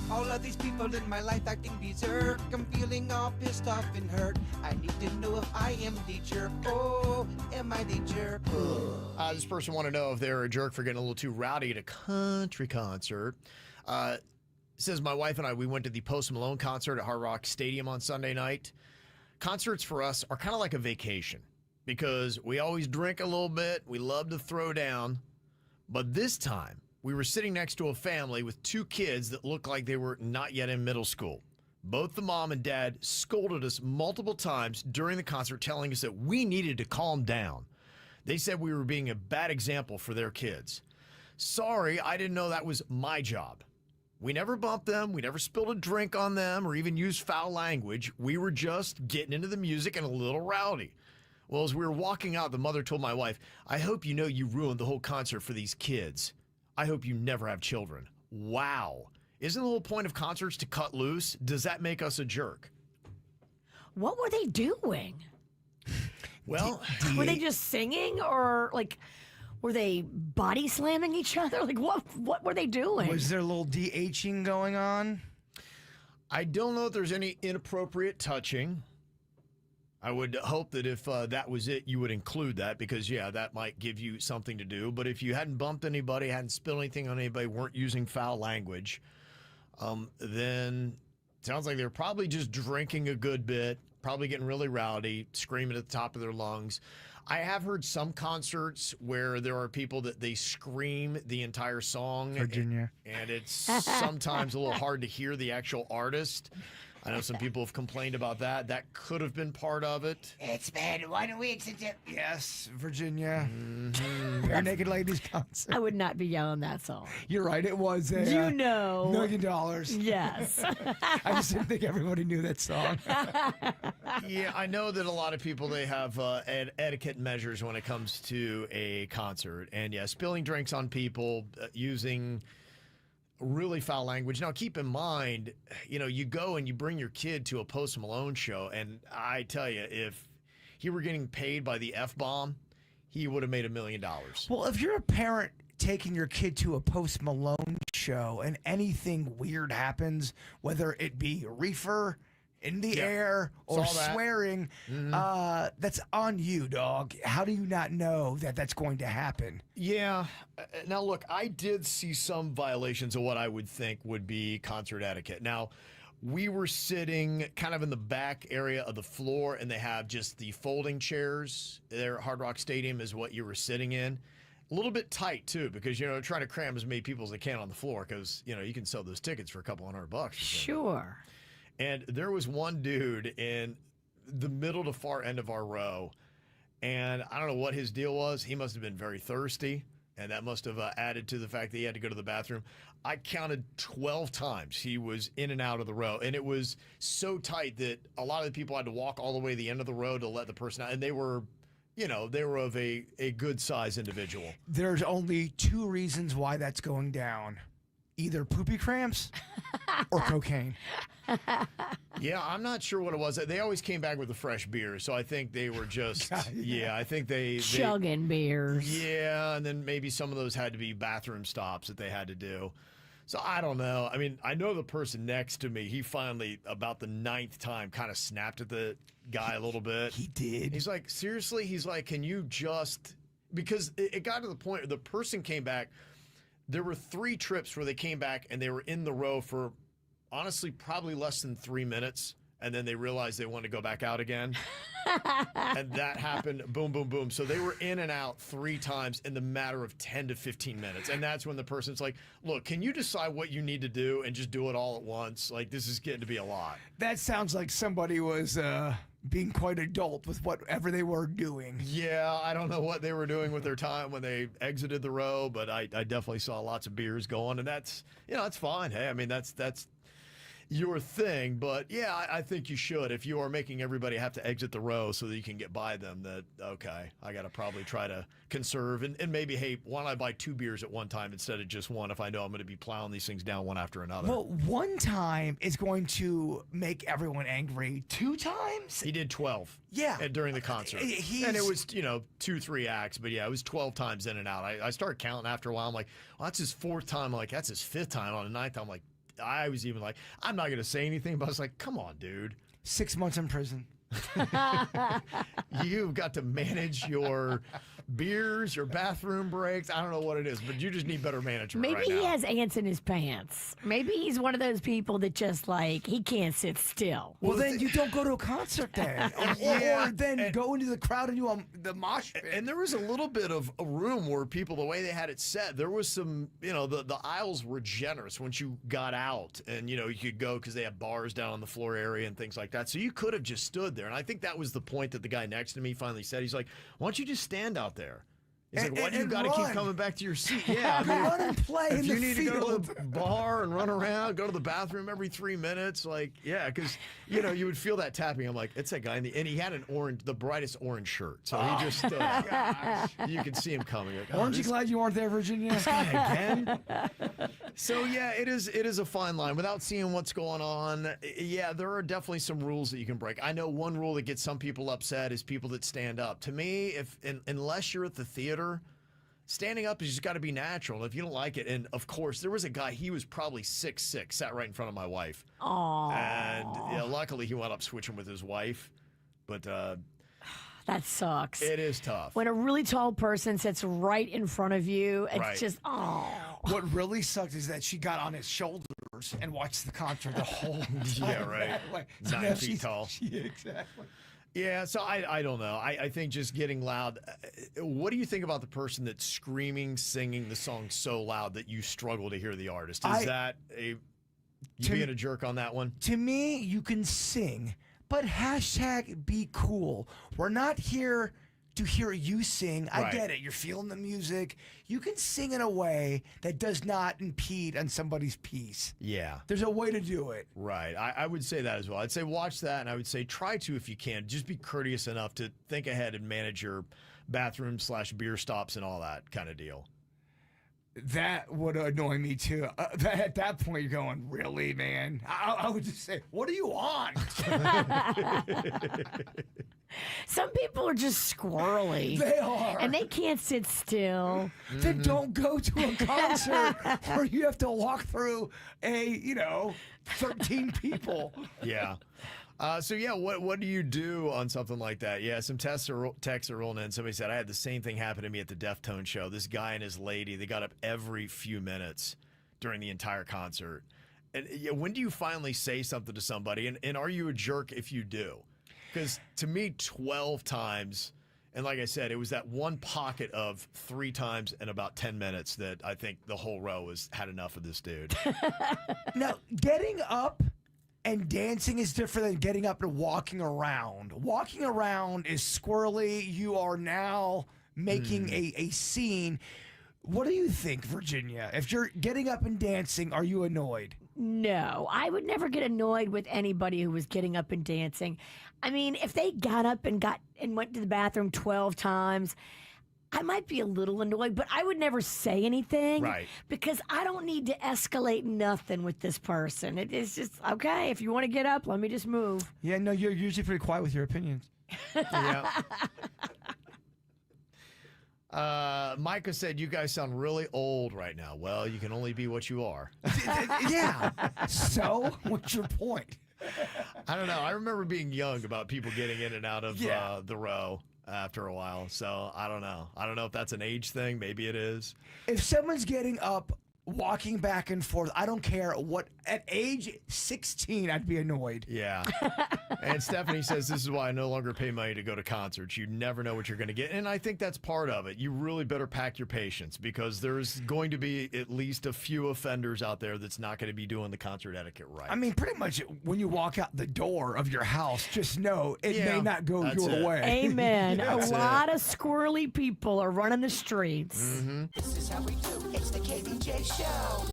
All of these people in my life acting berserk. I'm feeling all pissed off and hurt. I need to know if I am the jerk. Oh, am I the jerk? This person want to know if they're a jerk for getting a little too rowdy at a country concert. Says my wife and I, we went to the Post Malone concert at Hard Rock Stadium on Sunday night. Concerts for us are kind of like a vacation because we always drink a little bit. We love to throw down. But this time, we were sitting next to a family with two kids that looked like they were not yet in middle school. Both the mom and dad scolded us multiple times during the concert, telling us that we needed to calm down. They said we were being a bad example for their kids. Sorry, I didn't know that was my job. We never bumped them. We never spilled a drink on them or even used foul language. We were just getting into the music and a little rowdy. Well, as we were walking out, the mother told my wife, I hope you know you ruined the whole concert for these kids. I hope you never have children. Wow. Isn't the whole point of concerts to cut loose? Does that make us a jerk? What were they doing? Well, Were they just singing or like were they body slamming each other? Like what were they doing? Was there a little DHing going on? I don't know if there's any inappropriate touching. I would hope that if that was it, you would include that because, yeah, that might give you something to do. But if you hadn't bumped anybody, hadn't spilled anything on anybody, weren't using foul language, then it sounds like they were probably just drinking a good bit, probably getting really rowdy, screaming at the top of their lungs. I have heard some concerts where there are people that they scream the entire song. Virginia. And it's sometimes a little hard to hear the actual artist. I know some people have complained about that. That could have been part of it. It's been 1 week since it... Yes, Virginia. Bare Naked Ladies concert. I would not be yelling that song. You're right. It was a You know. $1 million. Yes. I just didn't think everybody knew that song. Yeah, I know that a lot of people, they have etiquette measures when it comes to a concert. And yeah, spilling drinks on people, using really foul language. Now, keep in mind, you know, you go and you bring your kid to a Post Malone show, and I tell you, if he were getting paid by the F-bomb, he would have made $1 million. Well, if you're a parent taking your kid to a Post Malone show and anything weird happens, whether it be reefer in the air or Saw that. swearing, that's on you, dog. How do you not know that that's going to happen? Yeah. Now, look, I did see some violations of what I would think would be concert etiquette. Now, we were sitting kind of in the back area of the floor, and they have just the folding chairs there at Hard Rock Stadium is what you were sitting in. A little bit tight, too, because, you know, trying to cram as many people as they can on the floor because, you know, you can sell those tickets for a couple $100. Sure. And there was one dude in the middle to far end of our row, and I don't know what his deal was. He must have been very thirsty, and that must have added to the fact that he had to go to the bathroom. I counted 12 times he was in and out of the row, and it was so tight that a lot of the people had to walk all the way to the end of the row to let the person out, and they were, you know, they were of a good-sized individual. There's only two reasons why that's going down. Either poopy cramps or cocaine. Yeah, I'm not sure what it was. They always came back with a fresh beer, so I think they were just, I think they Chugging beers. Yeah, and then maybe some of those had to be bathroom stops that they had to do. So I don't know. I mean, I know the person next to me, he finally, about the 9th time, kind of snapped at the guy a little bit. He did. He's like, seriously? He's like, can you just, because it got to the point where the person came back. There were 3 trips where they came back and they were in the row for, honestly, probably less than 3 minutes. And then they realized they wanted to go back out again. And that happened, boom, boom, boom. So they were in and out 3 times in the matter of 10 to 15 minutes. And that's when the person's like, look, can you decide what you need to do and just do it all at once? Like, this is getting to be a lot. That sounds like somebody was being quite adult with whatever they were doing. Yeah, I don't know what they were doing with their time when they exited the row, but I definitely saw lots of beers going, and that's, you know, that's fine. Hey, I mean, that's your thing, but yeah, I think you should. If you are making everybody have to exit the row so that you can get by them, that, okay, I got to probably try to conserve and maybe, hey, why don't I buy 2 beers at one time instead of just one if I know I'm going to be plowing these things down one after another? Well, one time is going to make everyone angry. 2 times? He did 12. Yeah. During the concert. And it was, you know, 2-3 acts, but yeah, it was 12 times in and out. I started counting after a while. I'm like, well, that's his 4th time. I'm like, that's his 5th time. On the 9th, I'm like, I was even like, I'm not going to say anything, but I was like, come on, dude. 6 months in prison. You've got to manage your beers, your bathroom breaks. I don't know what it is, but you just need better management. Maybe right he now. has ants in his pants. Maybe he's one of those people that just like he can't sit still. Well, then you don't go to a concert then. Or then go into the crowd and do the mosh pit. And there was a little bit of a room where people, the way they had it set, there was some, the aisles were generous once you got out. And, you could go because they had bars down on the floor area and things like that. So you could have just stood there. And I think that was the point that the guy next to me finally said. He's like, why don't you just stand out there? He's like, why do you got to keep coming back to your seat? Yeah, I mean, run and play in if the you need field. to go to the bar and run around, go to the bathroom every 3 minutes, because you would feel that tapping. I'm like, it's that guy, and he had the brightest orange shirt, so he just you could see him coming. Like, Aren't you glad you weren't there, Virginia? this guy again? So yeah, it is a fine line. Without seeing what's going on, yeah, there are definitely some rules that you can break. I know one rule that gets some people upset is people that stand up. To me, unless you're at the theater, standing up has just got to be natural. If you don't like it, and of course, there was a guy, he was probably 6'6", sat right in front of my wife. Aww. And luckily he wound up switching with his wife. But that sucks. it is tough. When a really tall person sits right in front of you, it's Right. just, What really sucked is that she got on his shoulders and watched the concert the whole time. Yeah, right. Way. 9 now feet she's- tall. Yeah, exactly. Yeah, so I don't know. I think just getting loud. What do you think about the person that's screaming, singing the song so loud that you struggle to hear the artist? Is that you being a jerk on that one? To me, you can sing, but hashtag be cool. We're not here to hear you sing. I Right. get it. You're feeling the music. You can sing in a way that does not impede on somebody's peace. Yeah. There's a way to do it. Right. I would say that as well. I'd say watch that, and I would say try to, if you can, just be courteous enough to think ahead and manage your bathroom/beer stops and all that kind of deal. That would annoy me too. At that point, you're going, really, man? I would just say, what are you on? some people are just squirrely. They are. And they can't sit still. Then don't go to a concert where you have to walk through 13 people. Yeah. So yeah, what do you do on something like that? Yeah, some texts are rolling in. Somebody said, I had the same thing happen to me at the Deftones show. This guy and his lady, they got up every few minutes during the entire concert. And yeah, when do you finally say something to somebody? And are you a jerk if you do? Because to me, 12 times, and like I said, it was that one pocket of 3 times in about 10 minutes that I think the whole row had enough of this dude. Now, getting up and dancing is different than getting up and walking around. Walking around is squirrely. You are now making a scene. What do you think, Virginia? If you're getting up and dancing, are you annoyed? No, I would never get annoyed with anybody who was getting up and dancing. I mean, if they got up and went to the bathroom 12 times, I might be a little annoyed, but I would never say anything. Right. Because I don't need to escalate nothing with this person. It is just, okay, if you want to get up, let me just move. Yeah, no, you're usually pretty quiet with your opinions. Yeah. Micah said, you guys sound really old right now. Well, you can only be what you are. Yeah. So, what's your point? I don't know. I remember being young about people getting in and out of Yeah. the row after a while. So I don't know. I don't know if that's an age thing. Maybe it is. If someone's getting up, walking back and forth, I don't care what. At age 16, I'd be annoyed. Yeah. And Stephanie says, this is why I no longer pay money to go to concerts. You never know what you're going to get. And I think that's part of it. You really better pack your patience because there's going to be at least a few offenders out there that's not going to be doing the concert etiquette right. I mean, pretty much when you walk out the door of your house, just know it may not go that's your it. way. Amen. A That's it. lot of squirrely people are running the streets. This is how we do. It's the KVJ Show.